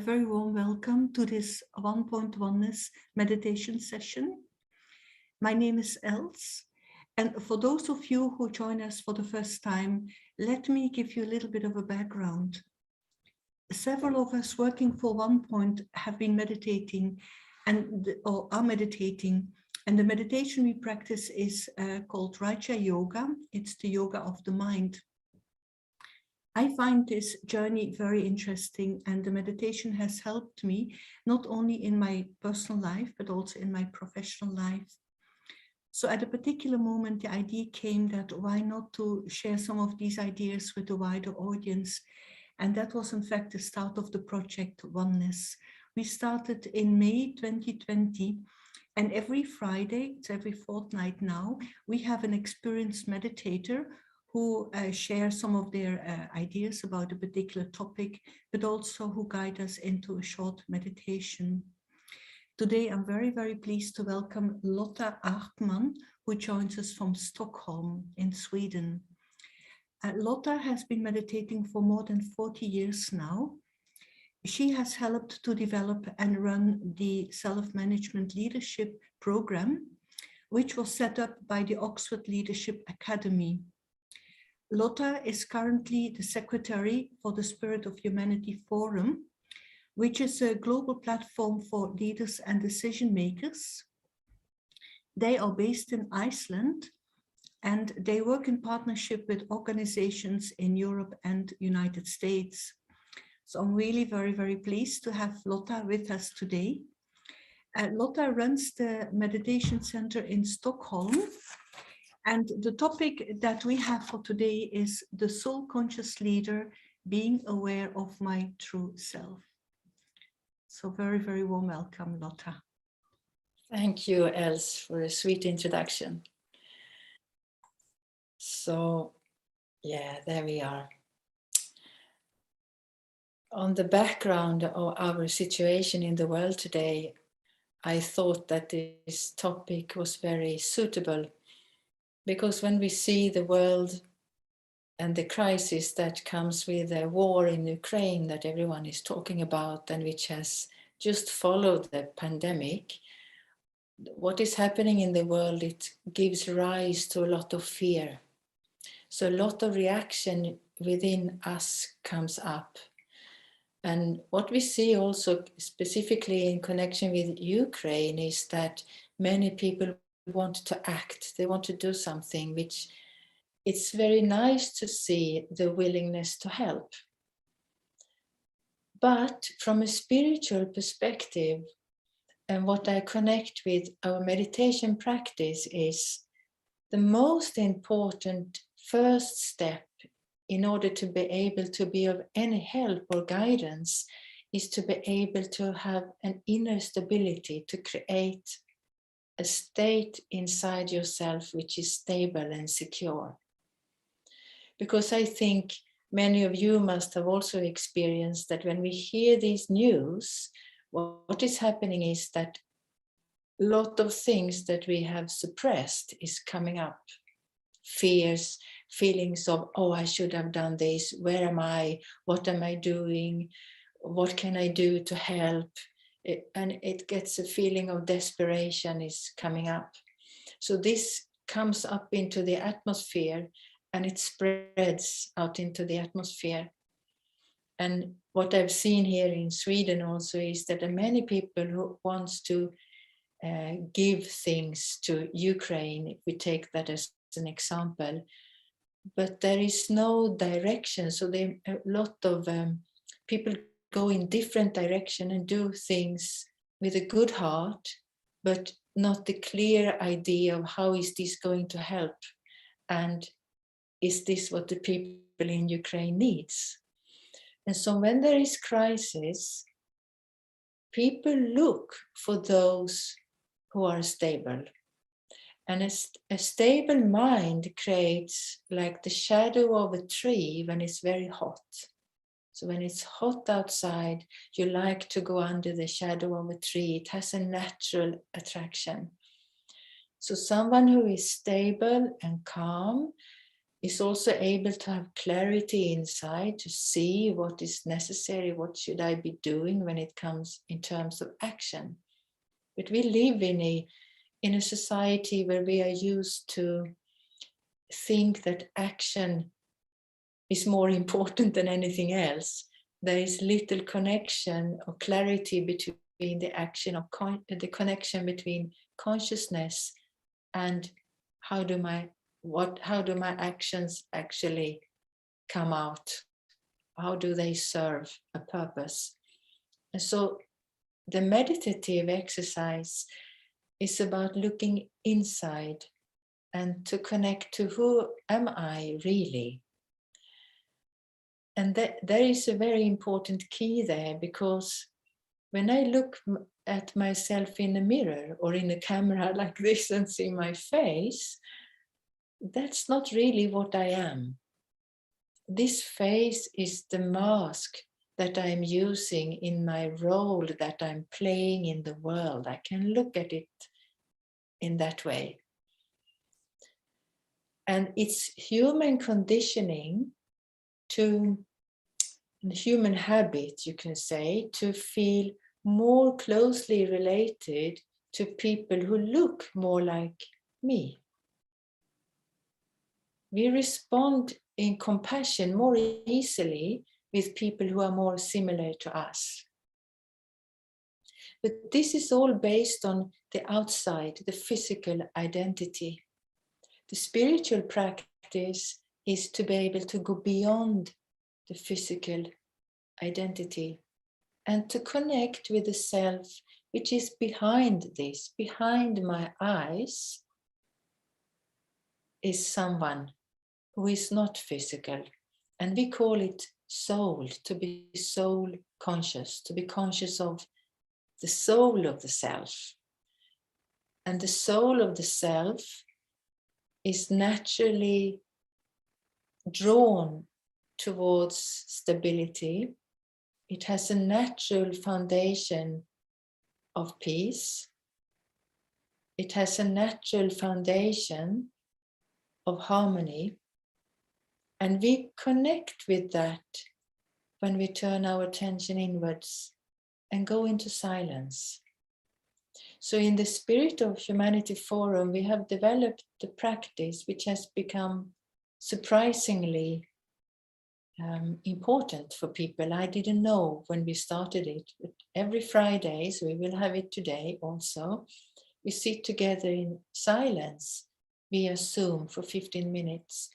very warm welcome to this Onepoint Oneness meditation session. My name is Els, and for those of you who join us for the first time, let me give you a little bit of a background. Several of us working for Onepoint have been meditating or are meditating, and the meditation we practice is called Raja Yoga. It's the yoga of the mind. I find this journey very interesting, and the meditation has helped me not only in my personal life, but also in my professional life. So at a particular moment, the idea came that why not to share some of these ideas with a wider audience. And that was in fact the start of the project Oneness. We started in May 2020, and every Friday, it's every fortnight now, we have an experienced meditator who share some of their ideas about a particular topic, but also who guide us into a short meditation. Today, I'm very, very pleased to welcome Lotta Arbman, who joins us from Stockholm in Sweden. Lotta has been meditating for more than 40 years now. She has helped to develop and run the Self-Management Leadership Program, which was set up by the Oxford Leadership Academy. Lotta is currently the secretary for the Spirit of Humanity Forum, which is a global platform for leaders and decision makers. They are based in Iceland, and they work in partnership with organizations in Europe and United States. So I'm really very, very pleased to have Lotta with us today. Lotta runs the Meditation Center in Stockholm. And the topic that we have for today is the soul-conscious leader, being aware of my true self. So very, very warm welcome, Lotta. Thank you, Els, for a sweet introduction. So, yeah, there we are. On the background of our situation in the world today, I thought that this topic was very suitable, because when we see the world and the crisis that comes with the war in Ukraine that everyone is talking about, and which has just followed the pandemic, what is happening in the world, it gives rise to a lot of fear. So a lot of reaction within us comes up. And what we see also specifically in connection with Ukraine is that many people want to act, they want to do something, which it's very nice to see the willingness to help. But from a spiritual perspective, and what I connect with our meditation practice is the most important first step in order to be able to be of any help or guidance is to be able to have an inner stability, to create a state inside yourself which is stable and secure. Because I think many of you must have also experienced that when we hear these news, what is happening is that a lot of things that we have suppressed is coming up. Fears, feelings of, oh, I should have done this, where am I, what am I doing, what can I do to help? And it gets a feeling of desperation is coming up. So this comes up into the atmosphere and it spreads out into the atmosphere. And what I've seen here in Sweden also is that there are many people who wants to give things to Ukraine, if we take that as an example, but there is no direction. So there are a lot of people go in different direction and do things with a good heart, but not the clear idea of how is this going to help, and is this what the people in Ukraine needs. And so when there is crisis, people look for those who are stable. And a stable mind creates like the shadow of a tree when it's very hot. So when it's hot outside, you like to go under the shadow of a tree. It has a natural attraction. So someone who is stable and calm is also able to have clarity inside, to see what is necessary, what should I be doing when it comes in terms of action. But we live in a society where we are used to think that action is more important than anything else. There is little connection or clarity between the action of the connection between consciousness and how do my actions actually come out? How do they serve a purpose? And so the meditative exercise is about looking inside and to connect to who am I really? And there is a very important key there, because when I look at myself in a mirror or in a camera like this and see my face, that's not really what I am. This face is the mask that I'm using in my role that I'm playing in the world. I can look at it in that way. And it's human conditioning human habit, you can say, to feel more closely related to people who look more like me. We respond in compassion more easily with people who are more similar to us. But this is all based on the outside, the physical identity. The spiritual practice is to be able to go beyond the physical identity and to connect with the self which is behind this. Behind my eyes is someone who is not physical, and we call it soul, to be soul conscious, to be conscious of the soul of the self. And the soul of the self is naturally drawn towards stability. It has a natural foundation of peace. It has a natural foundation of harmony. And we connect with that when we turn our attention inwards and go into silence. So in the Spirit of Humanity Forum, we have developed the practice which has become surprisingly important for people. I didn't know when we started it, but every Friday, so we will have it today also, we sit together in silence via Zoom for 15 minutes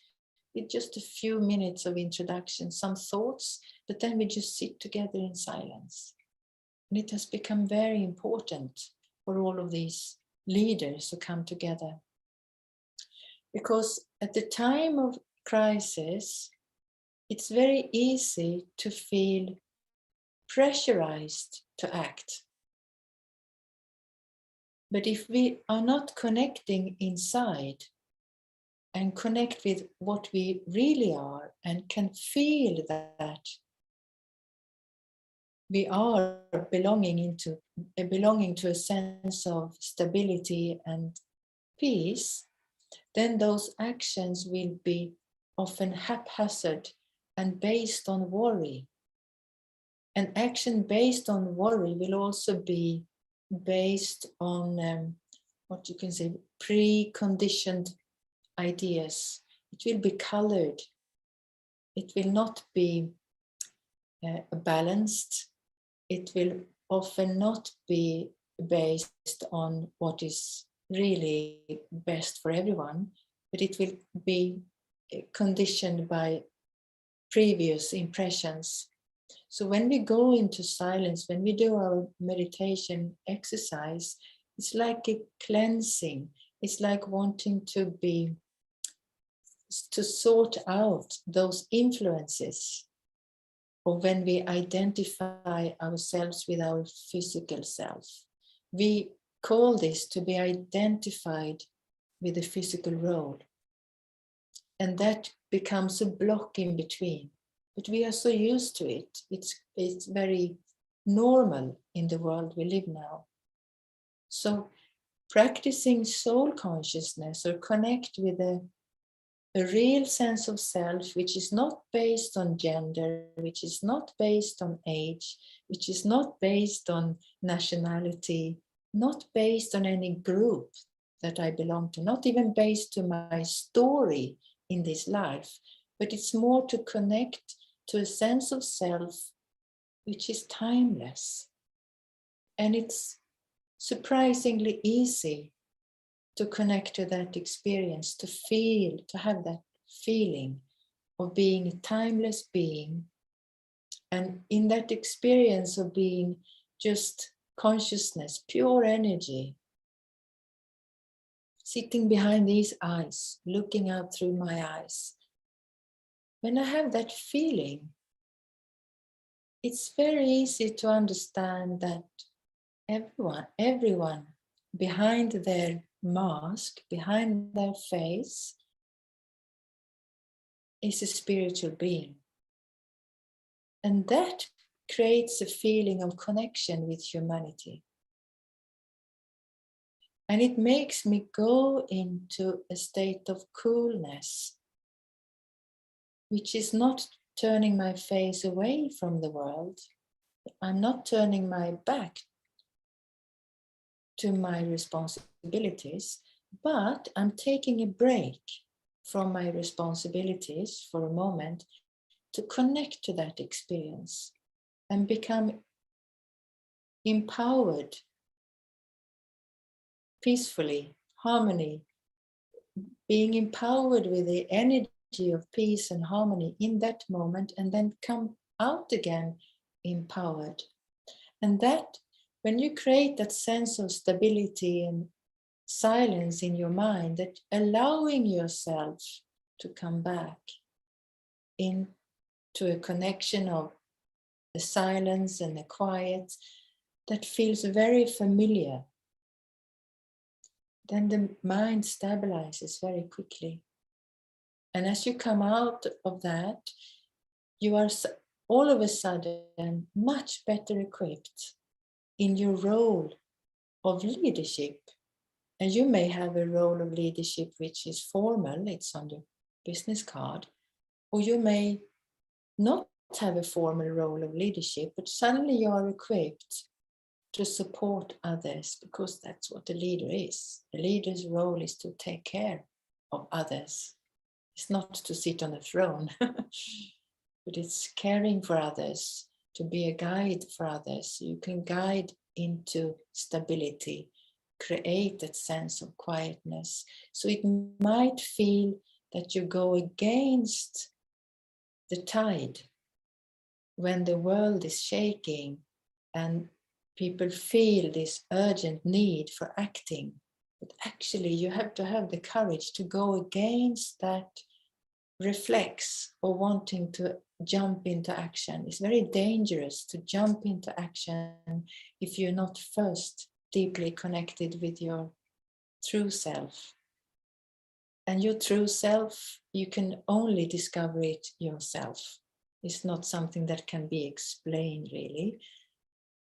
with just a few minutes of introduction, some thoughts, but then we just sit together in silence. And it has become very important for all of these leaders who come together. Because at the time of crisis, it's very easy to feel pressurized to act. But if we are not connecting inside and connect with what we really are and can feel that we are belonging to a sense of stability and peace, then those actions will be often haphazard and based on worry. And action based on worry will also be based on what you can say, preconditioned ideas. It will be colored. It will not be balanced. It will often not be based on what is really best for everyone, but it will be conditioned by previous impressions. So when we go into silence, when we do our meditation exercise, it's like a cleansing. It's like wanting to sort out those influences, or when we identify ourselves with our physical self. We call this to be identified with the physical role. And that becomes a block in between. But we are so used to it. It's very normal in the world we live now. So practicing soul consciousness or connect with the a real sense of self, which is not based on gender, which is not based on age, which is not based on nationality, not based on any group that I belong to, not even based to my story in this life, but it's more to connect to a sense of self which is timeless. And it's surprisingly easy to connect to that experience, to feel, to have that feeling of being a timeless being. And in that experience of being just consciousness, pure energy, sitting behind these eyes, looking out through my eyes, when I have that feeling, it's very easy to understand that everyone behind their mask, behind their face, is a spiritual being. And that creates a feeling of connection with humanity. And it makes me go into a state of coolness, which is not turning my face away from the world. I'm not turning my back to my responsibilities, but I'm taking a break from my responsibilities for a moment to connect to that experience and become empowered, peacefully, harmony, being empowered with the energy of peace and harmony in that moment, and then come out again empowered. And that, when you create that sense of stability and silence in your mind, that allowing yourself to come back into a connection of the silence and the quiet that feels very familiar, then the mind stabilizes very quickly. And as you come out of that, you are all of a sudden much better equipped in your role of leadership. And you may have a role of leadership which is formal, it's on your business card, or you may not have a formal role of leadership, but suddenly you are equipped to support others, because that's what a leader is. A leader's role is to take care of others. It's not to sit on a throne, but it's caring for others, to be a guide for others. You can guide into stability, create that sense of quietness. So it might feel that you go against the tide when the world is shaking and people feel this urgent need for acting. But actually, you have to have the courage to go against that reflex or wanting to jump into action. It's very dangerous to jump into action if you're not first deeply connected with your true self. And your true self, you can only discover it yourself. It's not something that can be explained, really.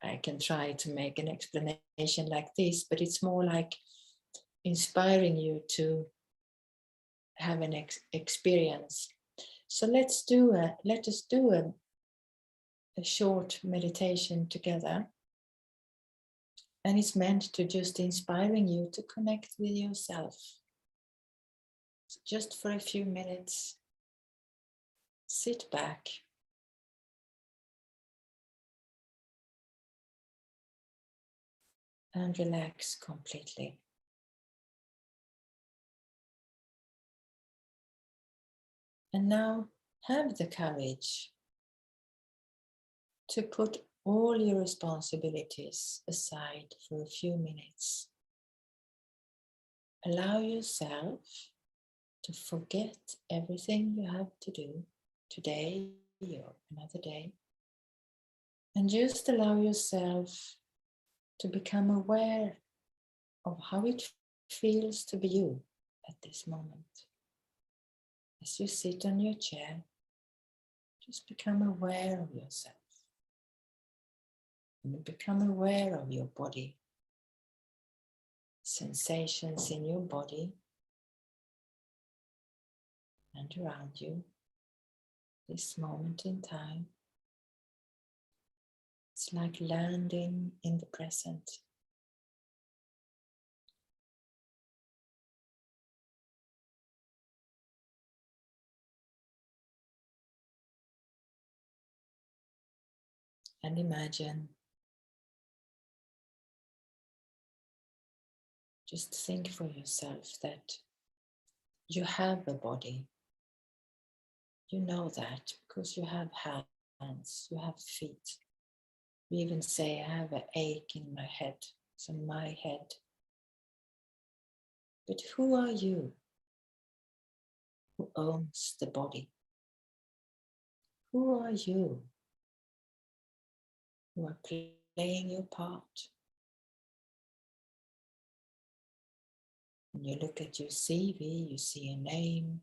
I can try to make an explanation like this, but it's more like inspiring you to have an experience. So let us do a short meditation together. And it's meant to just inspiring you to connect with yourself. So just for a few minutes, sit back. And relax completely. And now have the courage to put all your responsibilities aside for a few minutes. Allow yourself to forget everything you have to do today or another day. And just allow yourself to become aware of how it feels to be you at this moment. As you sit on your chair, just become aware of yourself. And become aware of your body, sensations in your body, and around you, this moment in time. It's like landing in the present. And imagine, just think for yourself that you have a body. You know that because you have hands, you have feet. You even say, I have an ache in my head. It's in my head. But who are you? Who owns the body? Who are you who are playing your part? When you look at your CV, you see a name,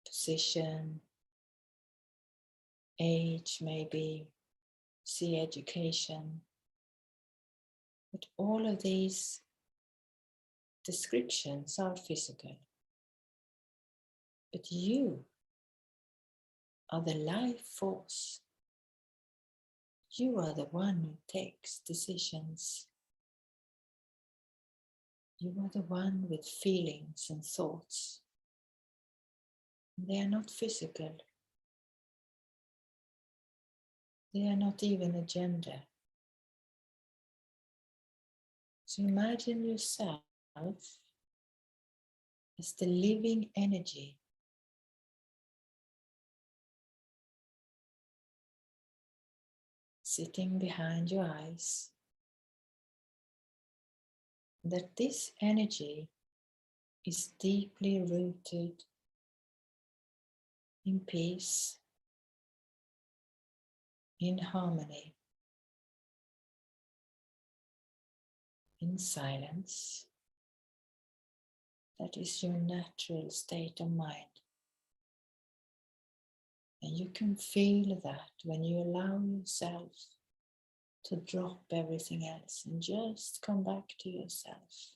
position, age maybe, see education. But all of these descriptions are physical. But you are the life force. You are the one who takes decisions. You are the one with feelings and thoughts. They are not physical. They are not even a gender. So imagine yourself as the living energy sitting behind your eyes. That this energy is deeply rooted in peace, in harmony, in silence. That is your natural state of mind. And you can feel that when you allow yourself to drop everything else and just come back to yourself.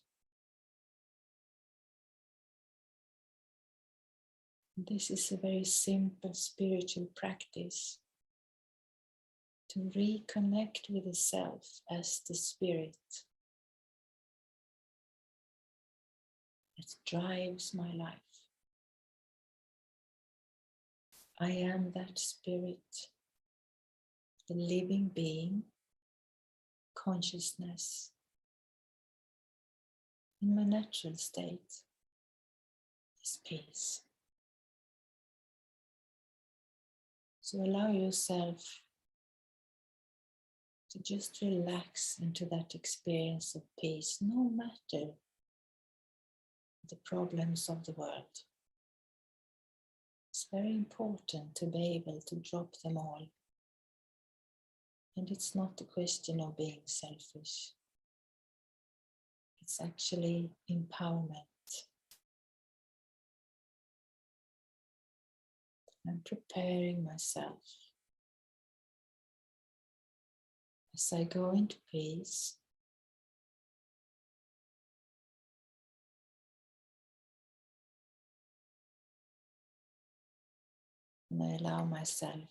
This is a very simple spiritual practice to reconnect with the self as the spirit that drives my life. I am that spirit, the living being, consciousness. In my natural state is peace. So allow yourself to just relax into that experience of peace, no matter the problems of the world. It's very important to be able to drop them all. And it's not a question of being selfish. It's actually empowerment. I'm preparing myself as I go into peace. And I allow myself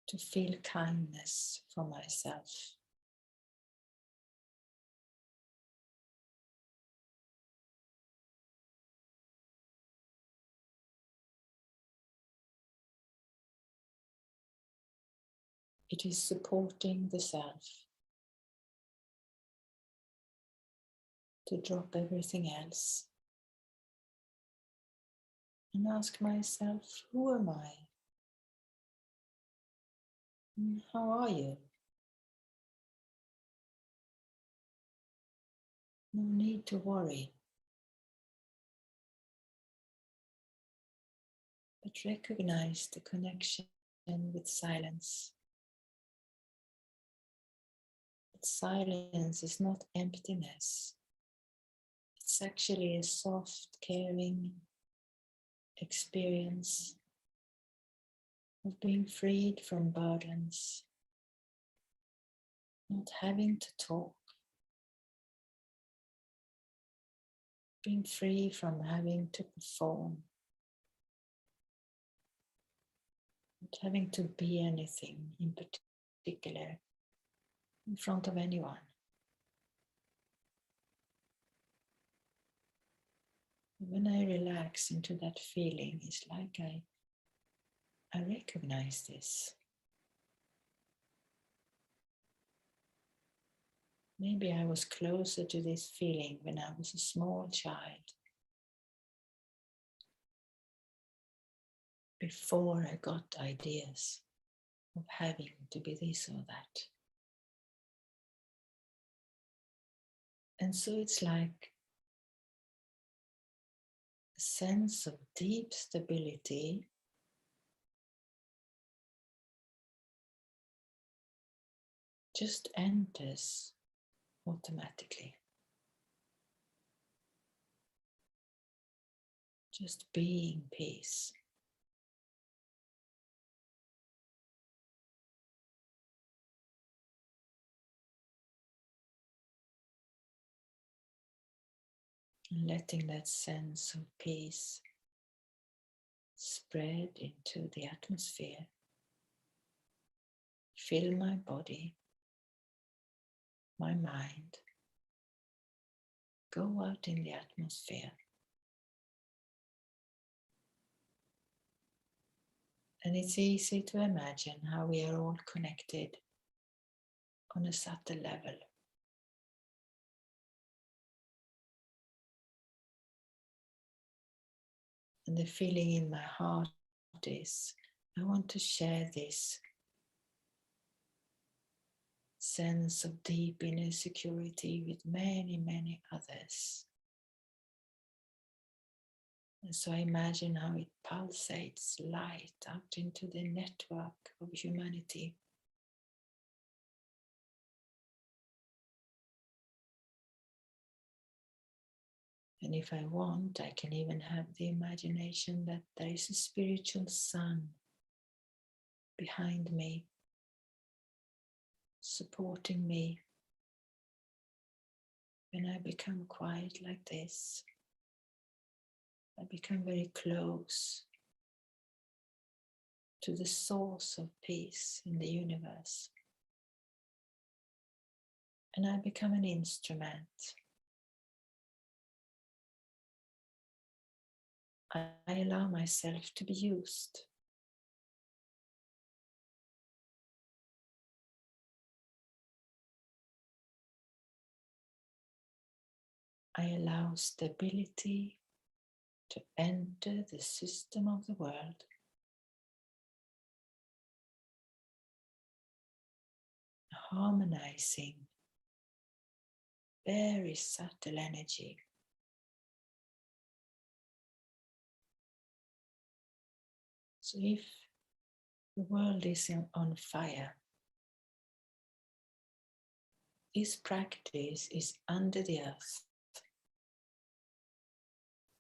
to feel kindness for myself. It is supporting the self to drop everything else and ask myself, who am I? And how are you? No need to worry, but recognize the connection with silence. But silence is not emptiness. It's actually a soft, caring experience of being freed from burdens, not having to talk, being free from having to perform, not having to be anything in particular in front of anyone. When I relax into that feeling, it's like I recognize this. Maybe I was closer to this feeling when I was a small child, before I got ideas of having to be this or that. And so it's like a sense of deep stability just enters automatically. Just being peace. And letting that sense of peace spread into the atmosphere. Fill my body, my mind. Go out in the atmosphere. And it's easy to imagine how we are all connected on a subtle level. And the feeling in my heart is, I want to share this sense of deep inner security with many, many others. And so I imagine how it pulsates light out into the network of humanity. And if I want, I can even have the imagination that there is a spiritual sun behind me, supporting me when I become quiet like this. I become very close to the source of peace in the universe. And I become an instrument. I allow myself to be used. I allow stability to enter the system of the world. Harmonizing very subtle energy. So if the world is on fire, this practice is under the earth,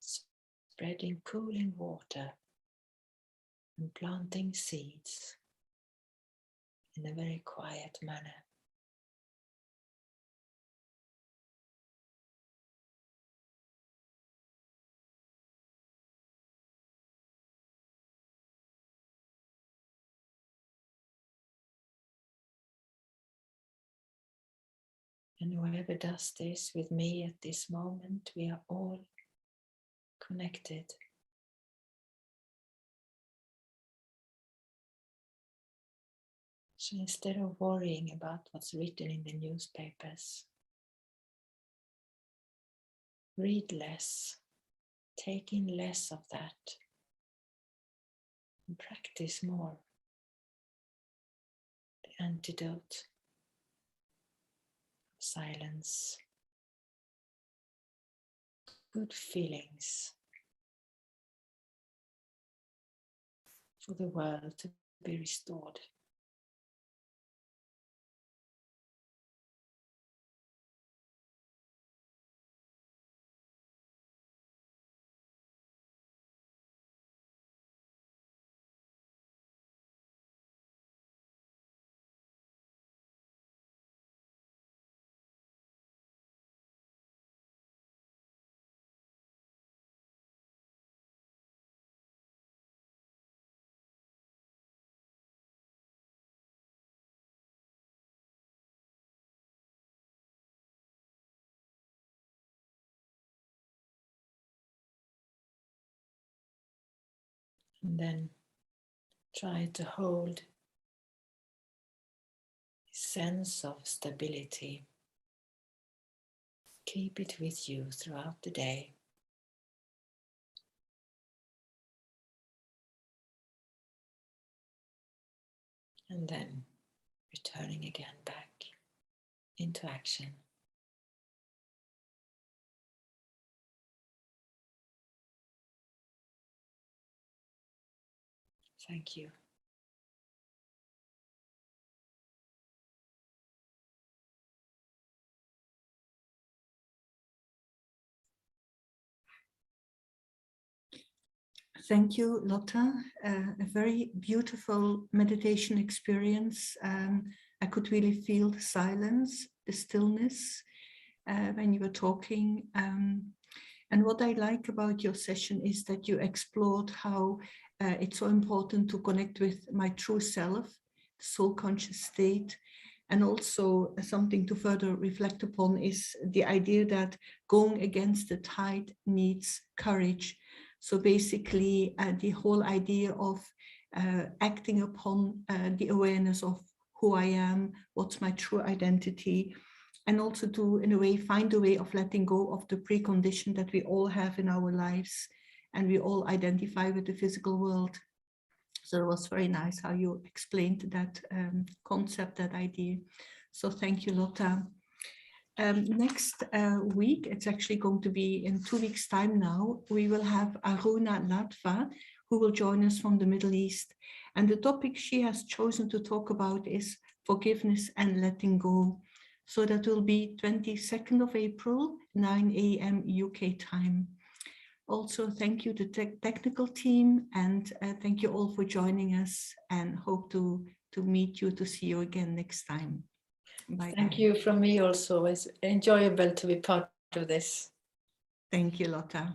spreading cooling water and planting seeds in a very quiet manner. And whoever does this with me at this moment, we are all connected. So instead of worrying about what's written in the newspapers, read less, take in less of that, and practice more. The antidote of silence, good feelings for the world to be restored. And then try to hold a sense of stability. Keep it with you throughout the day. And then returning again back into action. Thank you. Thank you, Lotta. A very beautiful meditation experience. I could really feel the silence, the stillness when you were talking. And what I like about your session is that you explored how it's so important to connect with my true self, the soul conscious state. And also something to further reflect upon is the idea that going against the tide needs courage. So basically the whole idea of acting upon the awareness of who I am, what's my true identity, and also to, in a way, find a way of letting go of the precondition that we all have in our lives and we all identify with the physical world. So it was very nice how you explained that concept, that idea. So thank you, Lotta. Next week, it's actually going to be in 2 weeks' time now, we will have Aruna Latva, who will join us from the Middle East. And the topic she has chosen to talk about is forgiveness and letting go. So that will be 22nd of April, 9 a.m. UK time. Also, thank you to the technical team, and thank you all for joining us, and hope to meet you, to see you again next time. Bye. Thank you from me also. It's enjoyable to be part of this. Thank you, Lotta.